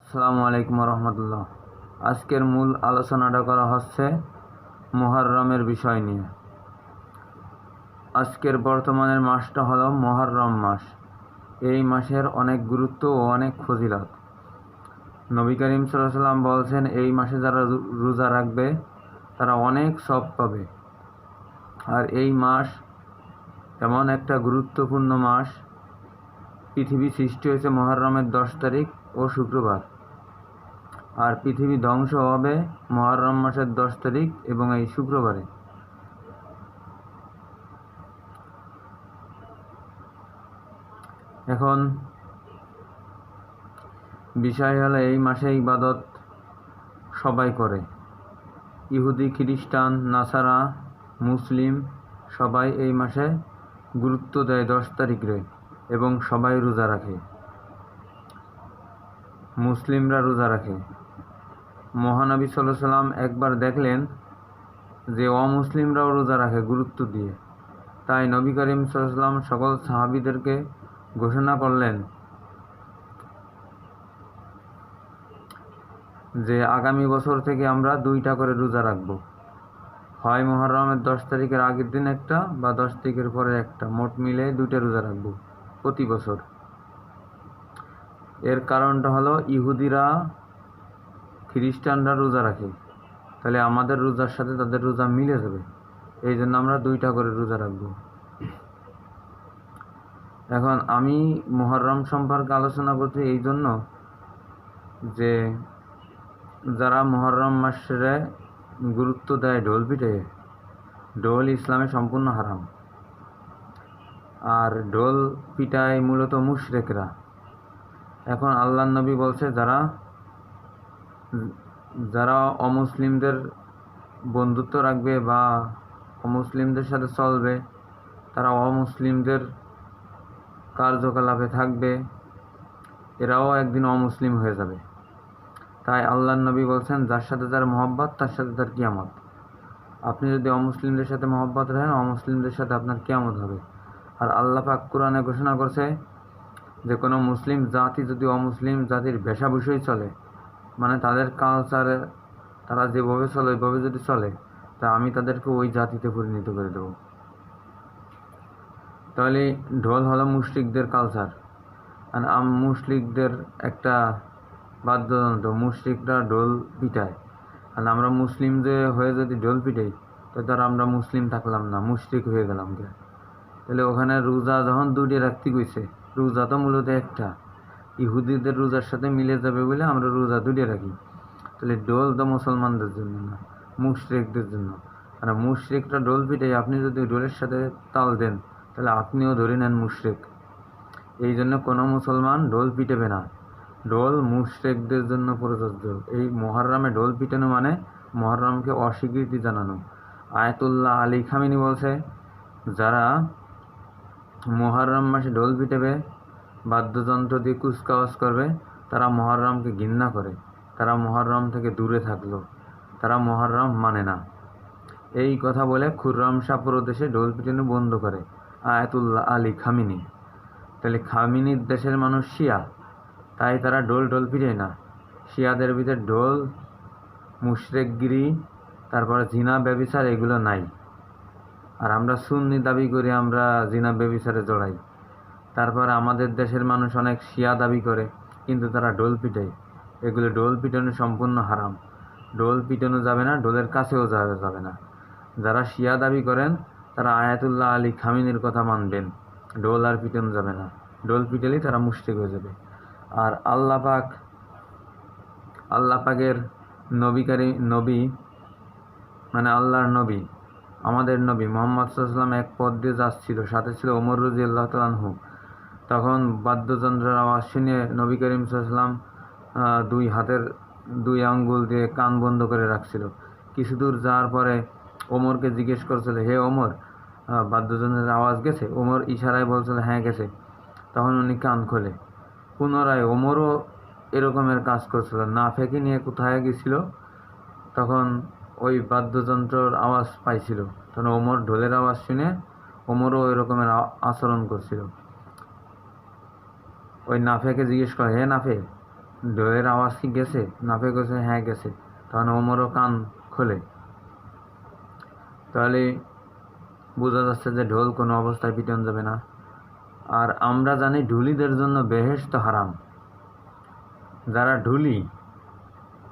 আসসালামু আলাইকুম রহমতুল্লাহ। আজকের মূল আলোচনাটা করা হচ্ছে মুহররমের বিষয় নিয়ে। আজকের বর্তমানের মাসটা হলো মুহররম মাস। এই মাসের অনেক গুরুত্ব ও অনেক ফজিলত। নবী করিম সাল্লাল্লাহু আলাইহি ওয়াসাল্লাম বলছেন, এই মাসে যারা রোজা রাখবে তারা অনেক সওয়াব পাবে। আর এই মাস এমন একটা গুরুত্বপূর্ণ মাস, পৃথিবী সৃষ্টি হয়েছে মুহররমের 10 তারিখ ও শুক্রবার। আর পৃথিবী ধ্বংস হবে মুহররম মাসের 10 তারিখ এবং এই শুক্রবারে। এখন বিষয় হলো, এই মাসে ইবাদত সবাই করে। ইহুদি, খ্রিস্টান, নাসারা, মুসলিম সবাই এই মাসে গুরুত্ব দেয় 10 তারিখে এবং সবাই রোজা রাখে। মুসলিমরা রোজা রাখে। মহানবী সাল্লাল্লাহু আলাইহি ওয়াসাল্লাম একবার দেখলেন যে অমুসলিমরাও রোজা রাখে গুরুত্ব দিয়ে। তাই নবী করিম সাল্লাল্লাহু আলাইহি ওয়াসাল্লাম সকল সাহাবীদেরকে ঘোষণা করলেন যে আগামী বছর থেকে আমরা 2টা করে রোজা রাখব। হয় মুহররমের 10 তারিখের আগের দিন একটা বা 10 তারিখের পরে একটা, মোট মিলে 2টা রোজা রাখব প্রতি বছর। এর কারণটা হলো, ইহুদিরা, খ্রিস্টানরা রোজা রাখে, তাহলে আমাদের রোজার সাথে তাদের রোজা মিলে যাবে। এই জন্য আমরা 2টা করে রোজা রাখব। এখন আমি মুহররম সম্পর্কে আলোচনা করছি এই জন্য যে যারা মুহররম মাসে গুরুত্ব দেয় ঢোল পিটে, ঢোল ইসলামে সম্পূর্ণ হারাম। আর ঢোল পিটায় মূলত মুশরিকরা। এখন আল্লাহর নবী বলছে, যারা অমুসলিমদের বন্ধুত্ব রাখবে বা অমুসলিমদের সাথে চলবে, তারা অমুসলিমদের কার্যকলাপে থাকবে, এরাও একদিন অমুসলিম হয়ে যাবে। তাই আল্লাহর নবী বলছেন, যার সাথে যার মহব্বত তার সাথে তার কিয়ামত। আপনি যদি অমুসলিমদের সাথে মহব্বত রাখেন, অমুসলিমদের সাথে আপনার কিয়ামত হবে। আর আল্লাহ পাক কোরআনে ঘোষণা করছে যে কোনো মুসলিম জাতি যদি অমুসলিম জাতির বেশাভূষায় চলে, মানে তাদের কালচারে তারা যেভাবে চলে ওইভাবে যদি চলে, তা আমি তাদেরকে ওই জাতিতে পরিণত করে দেব। তাহলে ঢোল হলো মুশরিকদের কালচার, আর মুশরিকদের একটা বাদ্যযন্ত্র। মুশরিকরা ঢোল পিটায়, আর আমরা মুসলিম যে হয়ে যদি ঢোল পিটাই, তো তার আমরা মুসলিম থাকলাম না, মুশরিক হয়ে গেলাম। তাহলে ওখানে রোজা যখন 2টা রাখতে গেছে, রোজা তো মূলত একটা, ইহুদিদের রোজার সাথে মিলে যাবে বলে আমরা রোজা 2টা রাখি। তাহলে ঢোল তো মুসলমানদের জন্য না, মুশরিকদের জন্য। আর মুশরিকরা ঢোল পিটাই, আপনি যদি ঢোলের সাথে তাল দেন তাহলে আপনিও ধরে নেন মুশরিক। এই জন্য কোনো মুসলমান ঢোল পিটাবে না। ঢোল মুশরিকদের জন্য প্রযোজ্য। এই মুহররমে ঢোল পিটানো মানে মুহররমকে অস্বীকৃতি জানানো। আয়াতুল্লাহ আলী খামিনি বলছে, যারা মুহররম মাসে ঢোল পিটাবে, বাদ্যযন্ত্র দিয়ে কুচকাওয়াজ করবে, তারা মুহররমকে ঘৃণা করে, তারা মুহররম থেকে দূরে থাকলো, তারা মুহররম মানে না। এই কথা বলে খুররামশাহ প্রদেশে ঢোল পিটানো বন্ধ করে আয়াতুল্লাহ আলী খামিনি। তাহলে খামিনির দেশের মানুষ শিয়া, তাই তারা ঢোল পিটায় না। শিয়াদের ভিতরে ঢোল, মুশরিকগিরি, তারপরে জিনা ব্যভিচার এগুলো নাই। আর আমরা সুন্নি দাবি করি আমরা জিনা ব্যভিচারে জড়াই। তারপরে আমাদের দেশের মানুষ অনেক শিয়া দাবি করে, কিন্তু তারা ঢোল পিটায়। এগুলো ঢোল পিটানো সম্পূর্ণ হারাম। ঢোল পিটানো যাবে না, ঢোলের কাছেও যাবে না। যারা শিয়া দাবি করেন তারা আয়াতুল্লাহ আলী খামিনির কথা মানবেন, ঢোল আর পিটানো যাবে না। ঢোল পিটালেই তারা মুশরিক হয়ে যাবে। আর আল্লাহ পাকের নবী মানে আল্লাহর নবী, আমাদের নবী মুহাম্মদ সাল্লাল্লাহু আলাইহি ওয়াসাল্লাম এক পথ দিয়ে যাচ্ছিল, সাথে ছিল ওমর রাদিয়াল্লাহু তাআলা আনহু। তখন বাদ্যযন্ত্রের আওয়াজ শুনে নবী করিম সাল্লাল্লাহু আলাইহি ওয়াসাল্লাম 2 হাতের 2 আঙ্গুল দিয়ে কান বন্ধ করে রাখছিল। কিছু দূর যাওয়ার পরে ওমরকে জিজ্ঞেস করছিল, হে ওমর, বাদ্যযন্ত্রের আওয়াজ গেছে? ওমর ইশারায় বলছিল, হ্যাঁ গেছে। তখন উনি কান খোলে। পুনরায় ওমরও এরকমের কাজ করছিল, না ফেঁকে নিয়ে কোথায় গেছিল, তখন ওই বাদ্যযন্ত্রের আওয়াজ পাইছিল। তখন ওমর ঢোলের আওয়াজ শুনে ওমরও ওই রকমের আচরণ করছিল। ওই নাফেকে জিজ্ঞেস করে, হে নাফে, ঢোলের আওয়াজ কি গেছে? নাফে গেছে, হ্যাঁ গেছে। তখন ওমরও কান খোলে। তাহলে বোঝা যাচ্ছে যে ঢোল কোনো অবস্থায় পিটানো যাবে না। আর আমরা জানি ঢুলিদের জন্য বেহেশত হারাম। যারা ঢুলি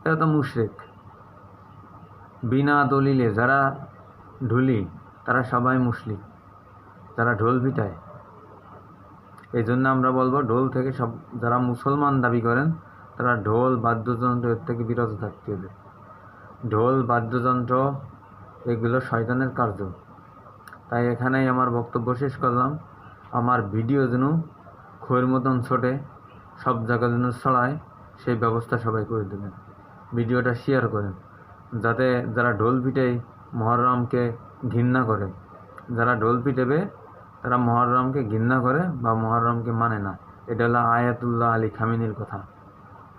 তারা তো মুশরিক। বিনা দলিলে যারা ঢুলি তারা সবাই মুশরিক, যারা ঢোল পিটায়। এই জন্য আমরা বলবো ঢোল থেকে সব যারা মুসলমান দাবি করেন তারা ঢোল বাদ্যযন্ত্র এর থেকে বিরত থাকতে হবে। ঢোল বাদ্যযন্ত্র এগুলো শয়তানের কার্য। তাই এখানেই আমার বক্তব্য শেষ করলাম। আমার ভিডিও যেন খইয়ের মতন ছোটে, সব জায়গা যেন ছড়ায়, সেই ব্যবস্থা সবাই করে দেবেন। ভিডিওটা শেয়ার করেন, যাতে যারা ঢোল পিটাই মহররমকে ঘৃণা করে, যারা ঢোল পিটাবে তারা মহররমকে ঘৃণা করে বা মহররমকে মানে না। এটা হলো আয়াতুল্লাহ আলী খামেনির কথা।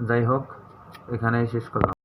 যাই হোক, এখানেই শেষ করলাম।